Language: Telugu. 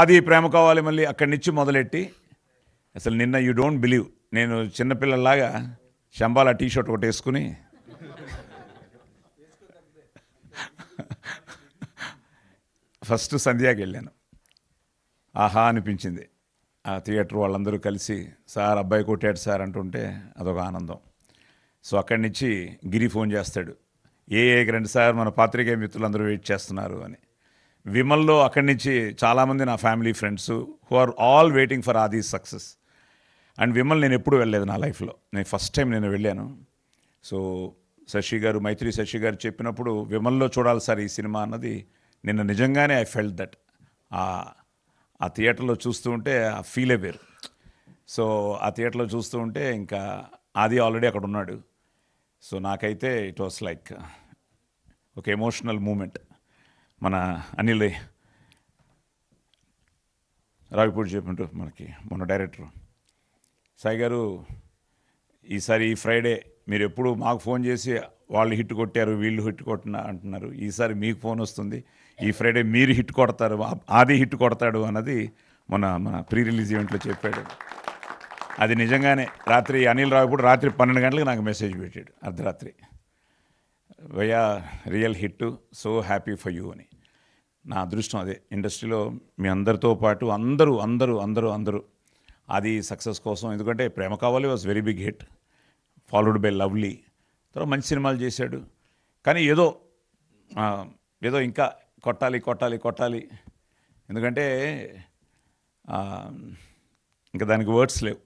ఆది ప్రేమ కావాలి మళ్ళీ అక్కడి నుంచి మొదలెట్టి అసలు నిన్న యూ డోంట్ బిలీవ్ నేను చిన్నపిల్లల్లాగా శంబాల టీషర్ట్ ఒకటి వేసుకుని ఫస్ట్ సంధ్యాకి వెళ్ళాను. ఆహా అనిపించింది. ఆ థియేటర్ వాళ్ళందరూ కలిసి సార్ అబ్బాయి కొట్టాడు సార్ అంటుంటే అదొక ఆనందం. సో అక్కడి నుంచి గిరి ఫోన్ చేస్తాడు, రండి సార్ మన పాత్రికేయ మిత్రులందరూ వెయిట్ చేస్తున్నారు అని. విమల్లో అక్కడి నుంచి చాలామంది నా family friends who are all waiting for Aadi success. And Vimal నేను ఎప్పుడు వెళ్ళలేదు నా లైఫ్లో, నేను ఫస్ట్ టైం నేను వెళ్ళాను. సో శశి గారు, మైత్రి శశి గారు చెప్పినప్పుడు విమల్లో చూడాలి సార్ ఈ సినిమా అన్నది నిన్న నిజంగానే ఐ ఫెల్ట్ దట్. ఆ థియేటర్లో చూస్తూ ఉంటే ఆ ఫీలే వేరు. సో ఆ థియేటర్లో చూస్తూ ఉంటే ఇంకా ఆది ఆల్రెడీ అక్కడ ఉన్నాడు. సో నాకైతే ఇట్ వాస్ లైక్ ఒక ఎమోషనల్ మూమెంట్. మన అనిల్ రావిపూడి చెప్పినట్టు మనకి మన డైరెక్టర్ సాయి గారు, ఈసారి ఈ ఫ్రైడే మీరు ఎప్పుడు మాకు ఫోన్ చేసి వాళ్ళు హిట్ కొట్టారు వీళ్ళు హిట్ కొట్టిన అంటున్నారు, ఈసారి మీకు ఫోన్ వస్తుంది, ఈ ఫ్రైడే మీరు హిట్ కొడతారు, ఆది హిట్ కొడతాడు అన్నది మన ప్రీ రిలీజ్ ఈవెంట్లో చెప్పాడు. అది నిజంగానే రాత్రి అనిల్ రావిపూడి రాత్రి 12 గంటలకు నాకు మెసేజ్ పెట్టాడు అర్ధరాత్రి, వయ్యా real hit, so happy for you అని. నా అదృష్టం అదే. ఇండస్ట్రీలో మీ అందరితో పాటు అందరూ అది సక్సెస్ కోసం, ఎందుకంటే Prema Kavali was very big hit, followed by Lovely, తర్వాత మంచి సినిమాలు చేశాడు. కానీ ఏదో ఇంకా కొట్టాలి, ఎందుకంటే ఇంకా దానికి వర్డ్స్ లేవు.